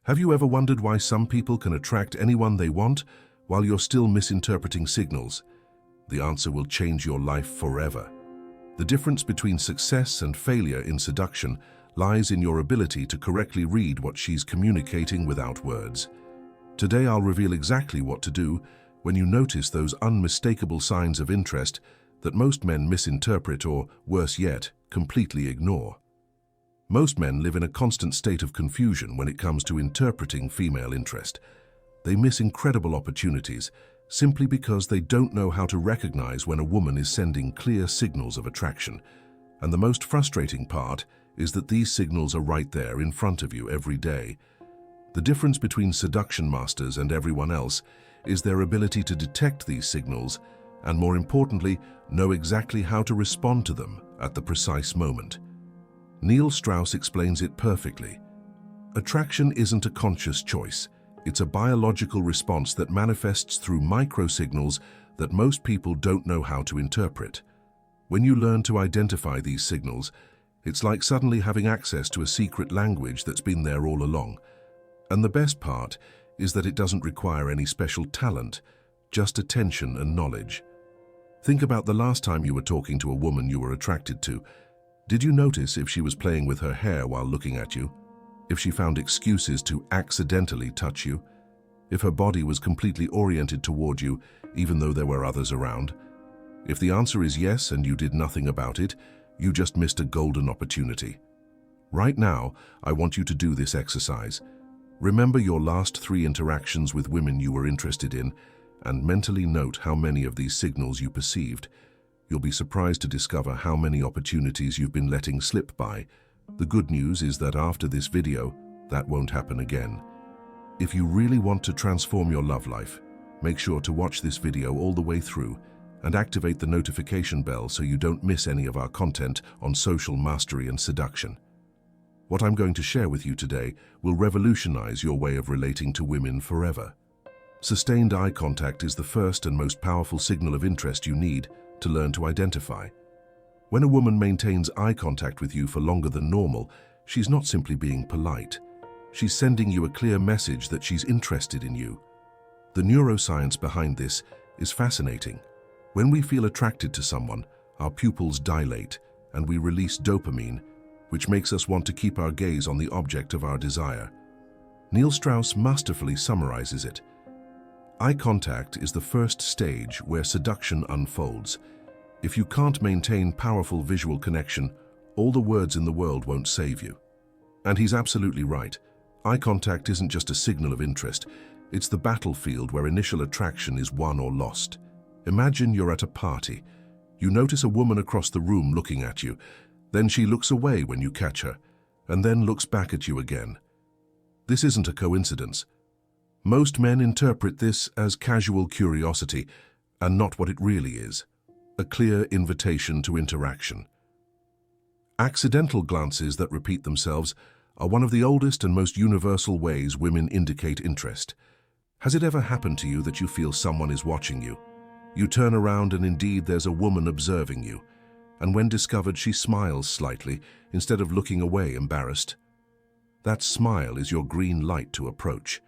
Have you ever wondered why some people can attract anyone they want while you're still misinterpreting signals? The answer will change your life forever. The difference between success and failure in seduction lies in your ability to correctly read what she's communicating without words. Today I'll reveal exactly what to do when you notice those unmistakable signs of interest that most men misinterpret or, worse yet, completely ignore. Most men live in a constant state of confusion when it comes to interpreting female interest. They miss incredible opportunities simply because they don't know how to recognize when a woman is sending clear signals of attraction. And the most frustrating part is that these signals are right there in front of you every day. The difference between seduction masters and everyone else is their ability to detect these signals and, more importantly, know exactly how to respond to them at the precise moment. Neil Strauss explains it perfectly. Attraction isn't a conscious choice. It's a biological response that manifests through microsignals that most people don't know how to interpret. When you learn to identify these signals, it's like suddenly having access to a secret language that's been there all along. And the best part is that it doesn't require any special talent, just attention and knowledge. Think about the last time you were talking to a woman you were attracted to. Did you notice if she was playing with her hair while looking at you? If she found excuses to accidentally touch you? If her body was completely oriented toward you, even though there were others around? If the answer is yes and you did nothing about it, you just missed a golden opportunity. Right now, I want you to do this exercise. Remember your last 3 interactions with women you were interested in, and mentally note how many of these signals you perceived. You'll be surprised to discover how many opportunities you've been letting slip by. The good news is that after this video, that won't happen again. If you really want to transform your love life, make sure to watch this video all the way through and activate the notification bell so you don't miss any of our content on social mastery and seduction. What I'm going to share with you today will revolutionize your way of relating to women forever. Sustained eye contact is the first and most powerful signal of interest you need to learn to identify. When a woman maintains eye contact with you for longer than normal, she's not simply being polite. She's sending you a clear message that she's interested in you. The neuroscience behind this is fascinating. When we feel attracted to someone, our pupils dilate and we release dopamine, which makes us want to keep our gaze on the object of our desire. Neil Strauss masterfully summarizes it. Eye contact is the first stage where seduction unfolds. If you can't maintain powerful visual connection, all the words in the world won't save you. And he's absolutely right. Eye contact isn't just a signal of interest. It's the battlefield where initial attraction is won or lost. Imagine you're at a party. You notice a woman across the room looking at you. Then she looks away when you catch her, and then looks back at you again. This isn't a coincidence. Most men interpret this as casual curiosity, and not what it really is. A clear invitation to interaction. Accidental glances that repeat themselves are one of the oldest and most universal ways women indicate interest. Has it ever happened to you that you feel someone is watching you? You turn around and indeed there's a woman observing you, and when discovered she smiles slightly instead of looking away embarrassed. That smile is your green light to approach.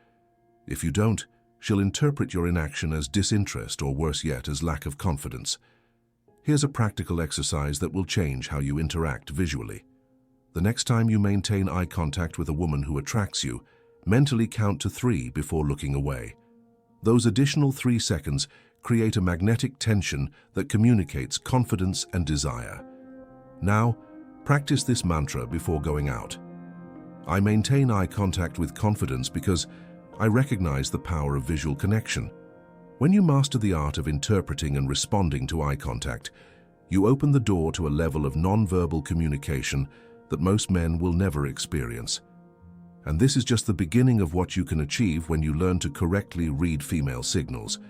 If you don't, she'll interpret your inaction as disinterest or worse yet as lack of confidence. Here's a practical exercise that will change how you interact visually. The next time you maintain eye contact with a woman who attracts you, mentally count to 3 before looking away. Those additional 3 seconds create a magnetic tension that communicates confidence and desire. Now, practice this mantra before going out. I maintain eye contact with confidence because I recognize the power of visual connection. When you master the art of interpreting and responding to eye contact, you open the door to a level of non-verbal communication that most men will never experience. And this is just the beginning of what you can achieve when you learn to correctly read female signals.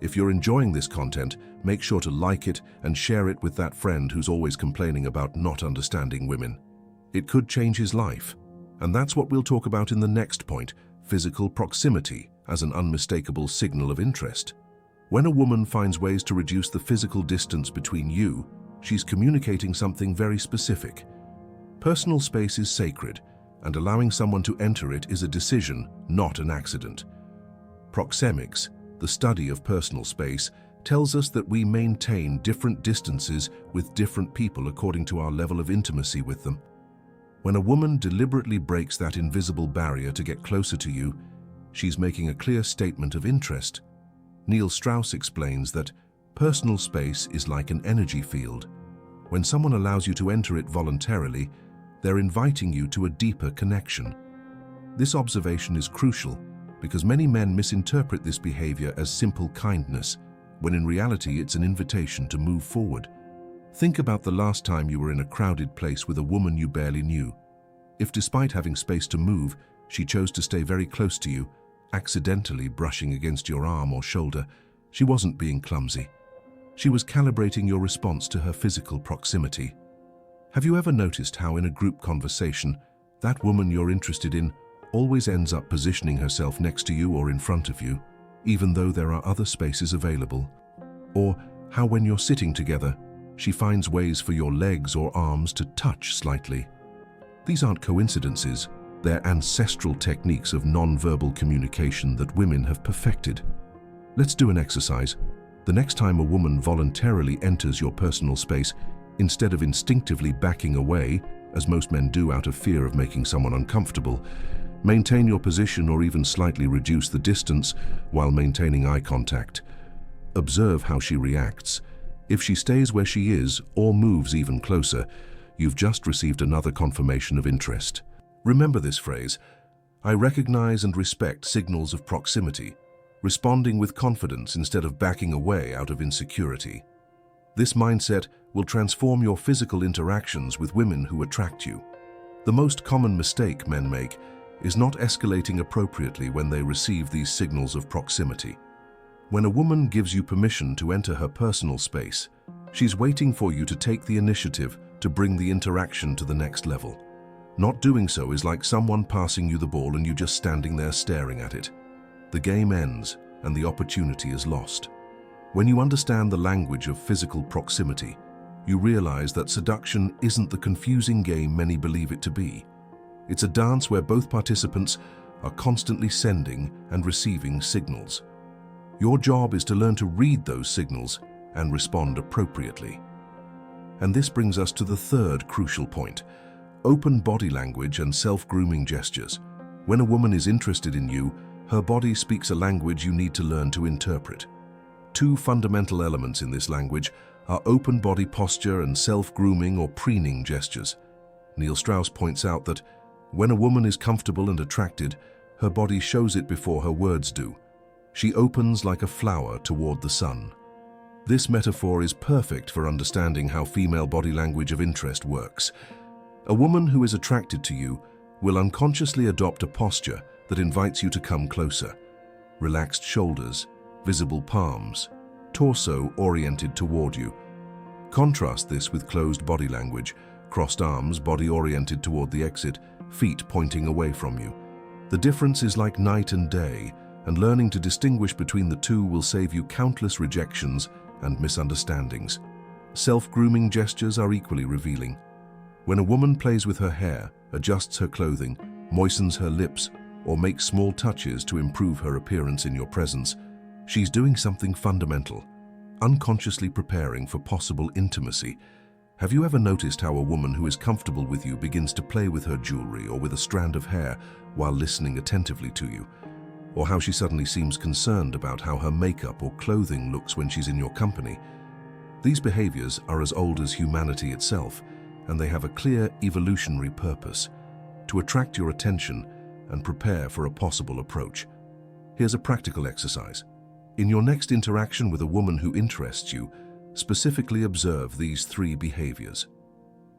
If you're enjoying this content, make sure to like it and share it with that friend who's always complaining about not understanding women. It could change his life. And that's what we'll talk about in the next point: physical proximity as an unmistakable signal of interest. When a woman finds ways to reduce the physical distance between you, she's communicating something very specific. Personal space is sacred, and allowing someone to enter it is a decision, not an accident. Proxemics, the study of personal space, tells us that we maintain different distances with different people according to our level of intimacy with them. When a woman deliberately breaks that invisible barrier to get closer to you, she's making a clear statement of interest. Neil Strauss explains that personal space is like an energy field. When someone allows you to enter it voluntarily, they're inviting you to a deeper connection. This observation is crucial because many men misinterpret this behavior as simple kindness, when in reality it's an invitation to move forward. Think about the last time you were in a crowded place with a woman you barely knew. If despite having space to move, she chose to stay very close to you, accidentally brushing against your arm or shoulder, she wasn't being clumsy. She was calibrating your response to her physical proximity. Have you ever noticed how in a group conversation, that woman you're interested in always ends up positioning herself next to you or in front of you, even though there are other spaces available? Or how when you're sitting together, she finds ways for your legs or arms to touch slightly? These aren't coincidences, they're ancestral techniques of non-verbal communication that women have perfected. Let's do an exercise. The next time a woman voluntarily enters your personal space, instead of instinctively backing away, as most men do out of fear of making someone uncomfortable, maintain your position or even slightly reduce the distance while maintaining eye contact. Observe how she reacts. If she stays where she is or moves even closer, you've just received another confirmation of interest. Remember this phrase: I recognize and respect signals of proximity, responding with confidence instead of backing away out of insecurity. This mindset will transform your physical interactions with women who attract you. The most common mistake men make is not escalating appropriately when they receive these signals of proximity. When a woman gives you permission to enter her personal space, she's waiting for you to take the initiative to bring the interaction to the next level. Not doing so is like someone passing you the ball and you just standing there staring at it. The game ends and the opportunity is lost. When you understand the language of physical proximity, you realize that seduction isn't the confusing game many believe it to be. It's a dance where both participants are constantly sending and receiving signals. Your job is to learn to read those signals and respond appropriately. And this brings us to the third crucial point: open body language and self-grooming gestures. When a woman is interested in you, her body speaks a language you need to learn to interpret. Two fundamental elements in this language are open body posture and self-grooming or preening gestures. Neil Strauss points out that when a woman is comfortable and attracted, her body shows it before her words do. She opens like a flower toward the sun. This metaphor is perfect for understanding how female body language of interest works. A woman who is attracted to you will unconsciously adopt a posture that invites you to come closer. Relaxed shoulders, visible palms, torso oriented toward you. Contrast this with closed body language, crossed arms, body oriented toward the exit, feet pointing away from you. The difference is like night and day, and learning to distinguish between the two will save you countless rejections and misunderstandings. Self-grooming gestures are equally revealing. When a woman plays with her hair, adjusts her clothing, moistens her lips, or makes small touches to improve her appearance in your presence, she's doing something fundamental, unconsciously preparing for possible intimacy. Have you ever noticed how a woman who is comfortable with you begins to play with her jewelry or with a strand of hair while listening attentively to you? Or how she suddenly seems concerned about how her makeup or clothing looks when she's in your company? These behaviors are as old as humanity itself, and they have a clear evolutionary purpose: to attract your attention and prepare for a possible approach. Here's a practical exercise. In your next interaction with a woman who interests you, specifically observe these three behaviors.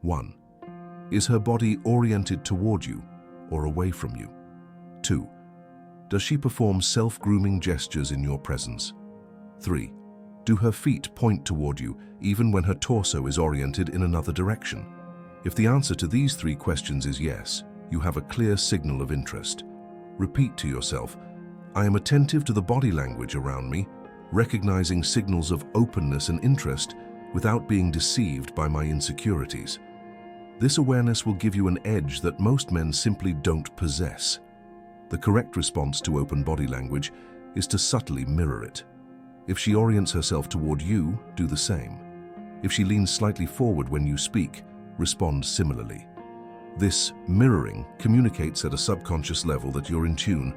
1. Is her body oriented toward you or away from you? 2. Does she perform self-grooming gestures in your presence? 3. Do her feet point toward you even when her torso is oriented in another direction? If the answer to these three questions is yes, you have a clear signal of interest. Repeat to yourself, I am attentive to the body language around me, recognizing signals of openness and interest without being deceived by my insecurities. This awareness will give you an edge that most men simply don't possess. The correct response to open body language is to subtly mirror it. If she orients herself toward you, do the same. If she leans slightly forward when you speak, respond similarly. This mirroring communicates at a subconscious level that you're in tune,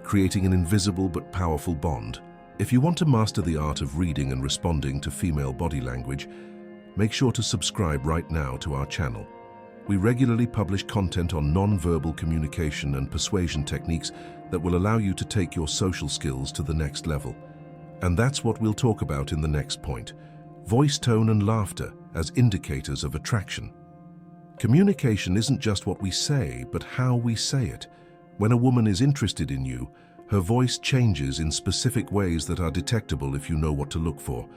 creating an invisible but powerful bond. If you want to master the art of reading and responding to female body language, make sure to subscribe right now to our channel. We regularly publish content on non-verbal communication and persuasion techniques that will allow you to take your social skills to the next level. And that's what we'll talk about in the next point: voice tone and laughter as indicators of attraction. Communication isn't just what we say, but how we say it. When a woman is interested in you, her voice changes in specific ways that are detectable if you know what to look for.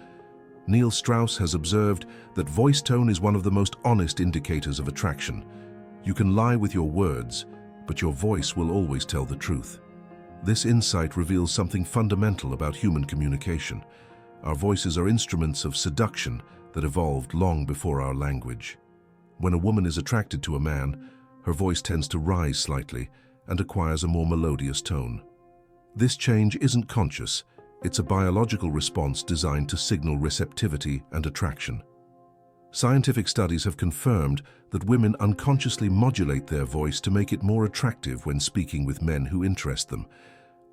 Neil Strauss has observed that voice tone is one of the most honest indicators of attraction. You can lie with your words, but your voice will always tell the truth. This insight reveals something fundamental about human communication. Our voices are instruments of seduction that evolved long before our language. When a woman is attracted to a man, her voice tends to rise slightly and acquires a more melodious tone. This change isn't conscious. It's a biological response designed to signal receptivity and attraction. Scientific studies have confirmed that women unconsciously modulate their voice to make it more attractive when speaking with men who interest them.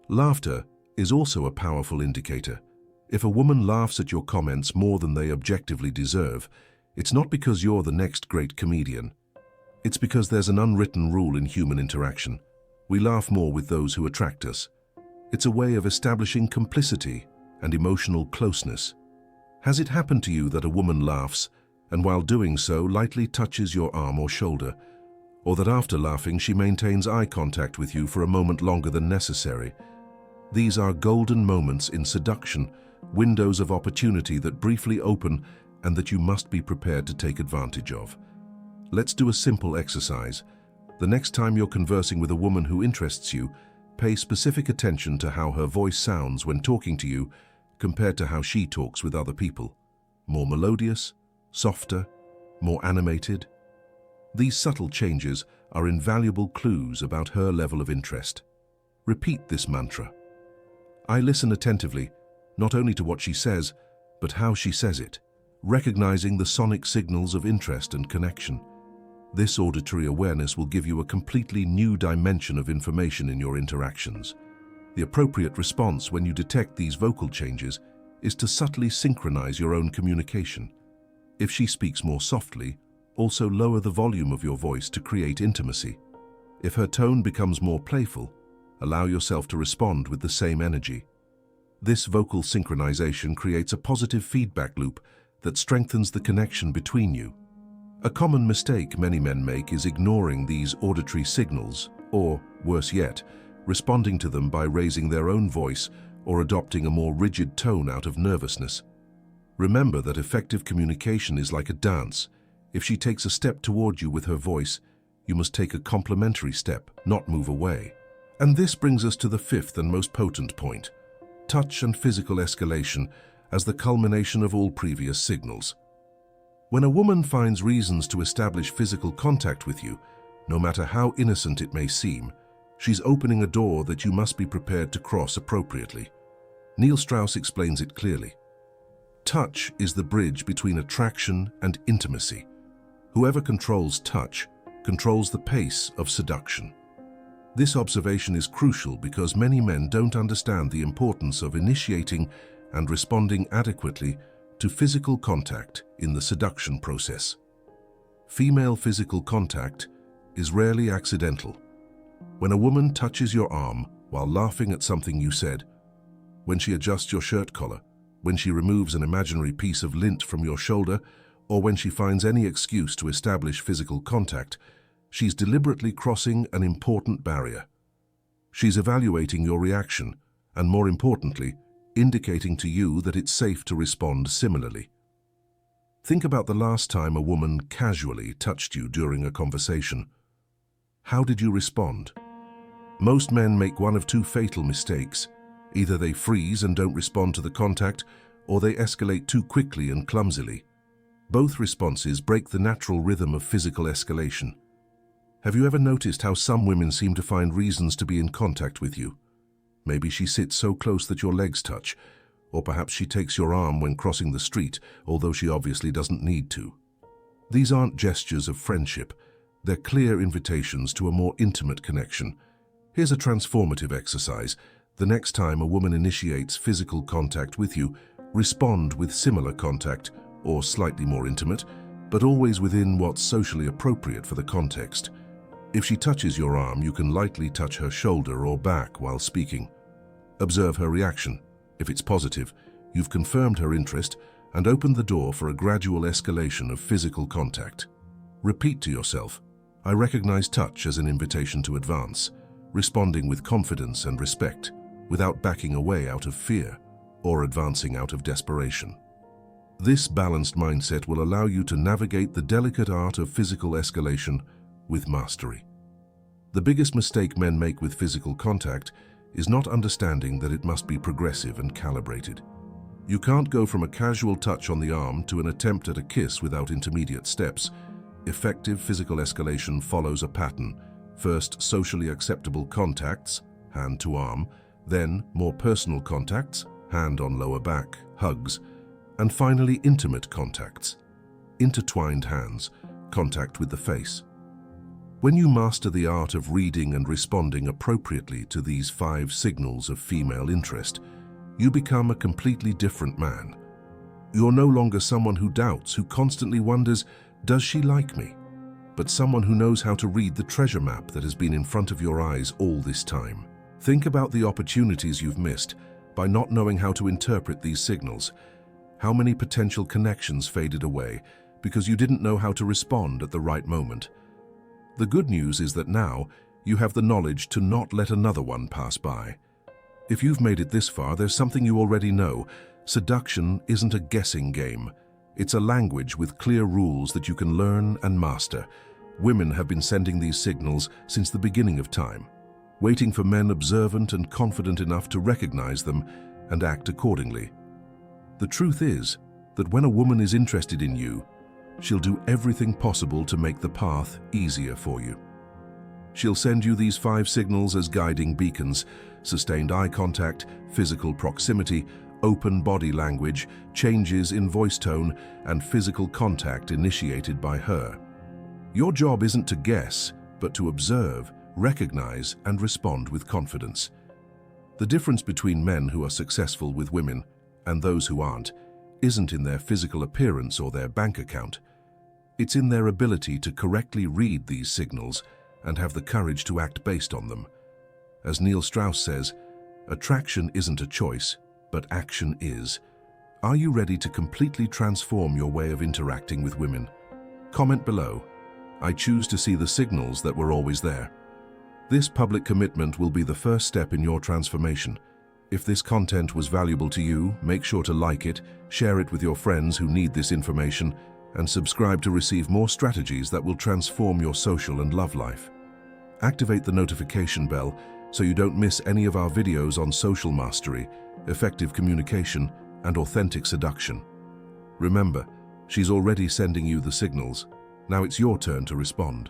Laughter is also a powerful indicator. If a woman laughs at your comments more than they objectively deserve, it's not because you're the next great comedian. It's because there's an unwritten rule in human interaction. We laugh more with those who attract us. It's a way of establishing complicity and emotional closeness. Has it happened to you that a woman laughs and while doing so lightly touches your arm or shoulder, or that after laughing she maintains eye contact with you for a moment longer than necessary? These are golden moments in seduction, windows of opportunity that briefly open and that you must be prepared to take advantage of. Let's do a simple exercise. The next time you're conversing with a woman who interests you, pay specific attention to how her voice sounds when talking to you compared to how she talks with other people. More melodious, softer, more animated. These subtle changes are invaluable clues about her level of interest. Repeat this mantra. I listen attentively, not only to what she says, but how she says it, recognizing the sonic signals of interest and connection. This auditory awareness will give you a completely new dimension of information in your interactions. The appropriate response when you detect these vocal changes is to subtly synchronize your own communication. If she speaks more softly, also lower the volume of your voice to create intimacy. If her tone becomes more playful, allow yourself to respond with the same energy. This vocal synchronization creates a positive feedback loop that strengthens the connection between you. A common mistake many men make is ignoring these auditory signals, or, worse yet, responding to them by raising their own voice or adopting a more rigid tone out of nervousness. Remember that effective communication is like a dance. If she takes a step toward you with her voice, you must take a complementary step, not move away. And this brings us to the fifth and most potent point: touch and physical escalation as the culmination of all previous signals. When a woman finds reasons to establish physical contact with you, no matter how innocent it may seem, she's opening a door that you must be prepared to cross appropriately. Neil Strauss explains it clearly. Touch is the bridge between attraction and intimacy. Whoever controls touch controls the pace of seduction. This observation is crucial because many men don't understand the importance of initiating and responding adequately to physical contact in the seduction process. Female physical contact is rarely accidental. When a woman touches your arm while laughing at something you said, when she adjusts your shirt collar, when she removes an imaginary piece of lint from your shoulder, or when she finds any excuse to establish physical contact, she's deliberately crossing an important barrier. She's evaluating your reaction and, more importantly, indicating to you that it's safe to respond similarly. Think about the last time a woman casually touched you during a conversation. How did you respond? Most men make one of two fatal mistakes. Either they freeze and don't respond to the contact, or they escalate too quickly and clumsily. Both responses break the natural rhythm of physical escalation. Have you ever noticed how some women seem to find reasons to be in contact with you? Maybe she sits so close that your legs touch, or perhaps she takes your arm when crossing the street, although she obviously doesn't need to. These aren't gestures of friendship. They're clear invitations to a more intimate connection. Here's a transformative exercise. The next time a woman initiates physical contact with you, respond with similar contact, or slightly more intimate, but always within what's socially appropriate for the context. If she touches your arm, you can lightly touch her shoulder or back while speaking. Observe her reaction. If it's positive, you've confirmed her interest and opened the door for a gradual escalation of physical contact. Repeat to yourself, I recognize touch as an invitation to advance, responding with confidence and respect, without backing away out of fear or advancing out of desperation. This balanced mindset will allow you to navigate the delicate art of physical escalation with mastery. The biggest mistake men make with physical contact is not understanding that it must be progressive and calibrated. You can't go from a casual touch on the arm to an attempt at a kiss without intermediate steps. Effective physical escalation follows a pattern. First, socially acceptable contacts, hand to arm, then more personal contacts, hand on lower back, hugs, and finally intimate contacts, intertwined hands, contact with the face. When you master the art of reading and responding appropriately to these 5 signals of female interest, you become a completely different man. You're no longer someone who doubts, who constantly wonders, does she like me? But someone who knows how to read the treasure map that has been in front of your eyes all this time. Think about the opportunities you've missed by not knowing how to interpret these signals. How many potential connections faded away because you didn't know how to respond at the right moment? The good news is that now you have the knowledge to not let another one pass by. If you've made it this far, there's something you already know. Seduction isn't a guessing game. It's a language with clear rules that you can learn and master. Women have been sending these signals since the beginning of time, waiting for men observant and confident enough to recognize them and act accordingly. The truth is that when a woman is interested in you, she'll do everything possible to make the path easier for you. She'll send you these 5 signals as guiding beacons: sustained eye contact, physical proximity, open body language, changes in voice tone, and physical contact initiated by her. Your job isn't to guess, but to observe, recognize, and respond with confidence. The difference between men who are successful with women and those who aren't isn't in their physical appearance or their bank account. It's in their ability to correctly read these signals and have the courage to act based on them. As Neil Strauss says, attraction isn't a choice, but action is. Are you ready to completely transform your way of interacting with women? Comment below. I choose to see the signals that were always there. This public commitment will be the first step in your transformation. If this content was valuable to you, make sure to like it, share it with your friends who need this information, and subscribe to receive more strategies that will transform your social and love life. Activate the notification bell so you don't miss any of our videos on social mastery, effective communication, and authentic seduction. Remember, she's already sending you the signals. Now it's your turn to respond.